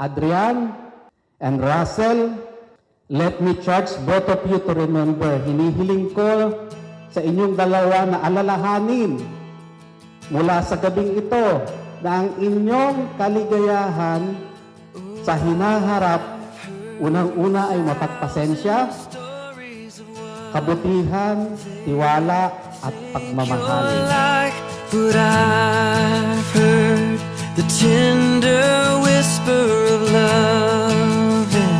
Adrian and Russell, let me charge both of you to remember, hinihiling ko sa inyong dalawa na alalahanin mula sa gabing ito na ang inyong kaligayahan sa hinaharap, unang-una ay mapagpasensya, kabutihan, tiwala, at pagmamahal. You're like what I've heard, the tender whisper of love in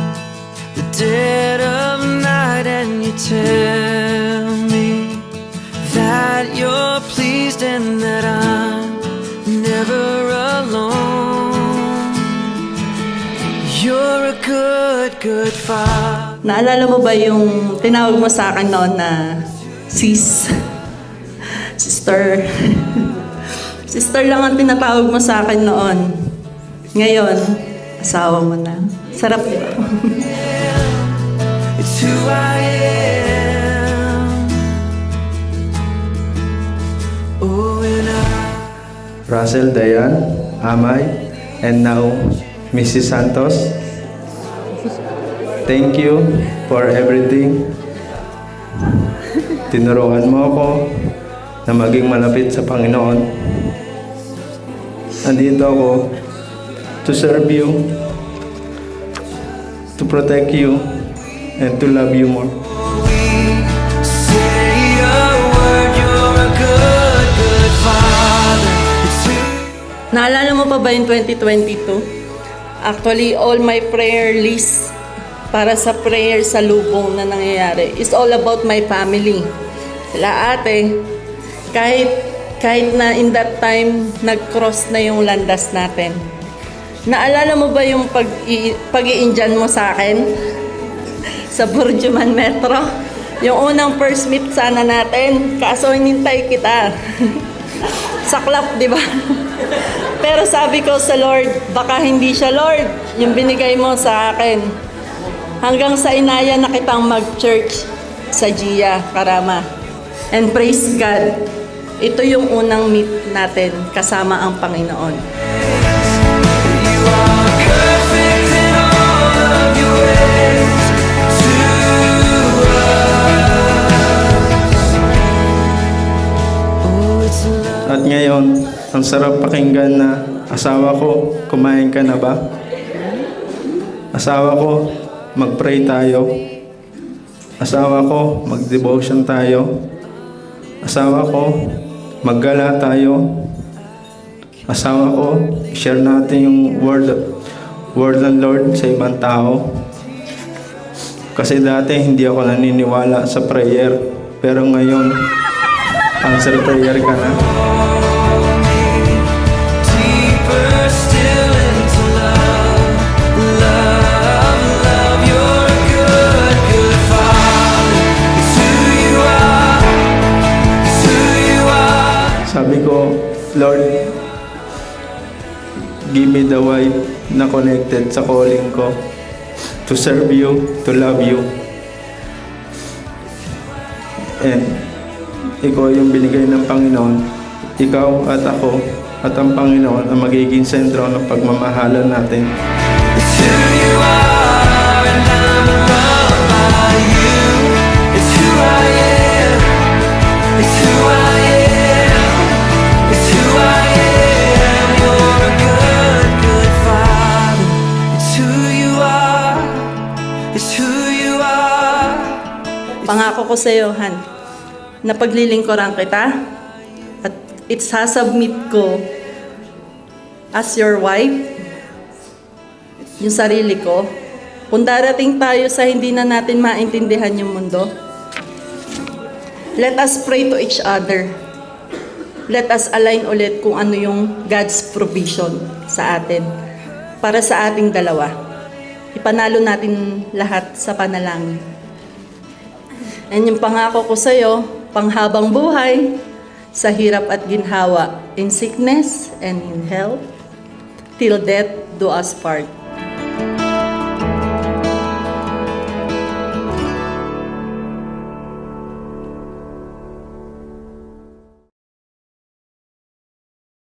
the dead of night, and you tell me that you're pleased and that I'm never alone. You're a good, good father. Naalala mo ba yung tinawag mo sa akin noon na sis? Sister. Sister lang ang tinatawag mo sa akin noon. Ngayon, asawa mo na. Sarap, di ba? It's who I am. Oh, and Russell, Dayan, Amay, and now Mrs. Santos. Thank you for everything. Tinuruan mo ako na maging malapit sa Panginoon. Andito ako to serve you, to protect you, and to love you more. say a word, you're a good, good father. It's who Naalala mo pa ba yung 2022? Actually, all my prayer list para sa prayer sa lubong na nangyayari is all about my family. Sila ate, kahit na in that time, nag-cross na yung landas natin. Naalala mo ba yung pag-i-Indian mo sa akin? Sa Burjuman Metro? Yung unang first meet sana natin, kaso hinintay kita. Saklap, di ba? Pero sabi ko sa Lord, baka hindi siya Lord, yung binigay mo sa akin. Hanggang sa inaya na kitang mag-church sa Gia, Karama. And praise God, ito yung unang meet natin kasama ang Panginoon. you are perfect in all of your ways to us. Oh, it's love. At ngayon, ang sarap pakinggan na asawa ko, kumain ka na ba? Asawa ko, mag-pray tayo. Asawa ko, mag-devotion tayo. Asawa ko, maggala tayo. Asawa ko, share natin yung word ng Lord sa ibang tao. Kasi dati hindi ako naniniwala sa prayer. Pero ngayon, answer prayer ka na. Deeper still into love, love, love. You're a good, good father. It's who you are. It's who you are. Sabi ko, Lord, give me the wife na connected sa calling ko to serve you, to love you. And ikaw yung binigay ng Panginoon. Ikaw at ako at ang Panginoon ang magiging sentro ng pagmamahalan natin. It's who you are, and I'm loved by you. It's who I am. It's who I am. It's who I am. You're a good, good father. It's who you are. It's who you are. Pangako ko sa iyo, Han, na paglilingkuran kita at isasubmit ko as your wife yung sarili ko. Kung darating tayo sa hindi na natin maintindihan yung mundo, let us pray to each other. Let us align ulit kung ano yung God's provision sa atin para sa ating dalawa. Ipanalo natin lahat sa panalangin. And yung pangako ko sa iyo, panghabang buhay, sa hirap at ginhawa, in sickness and in health, till death do us part.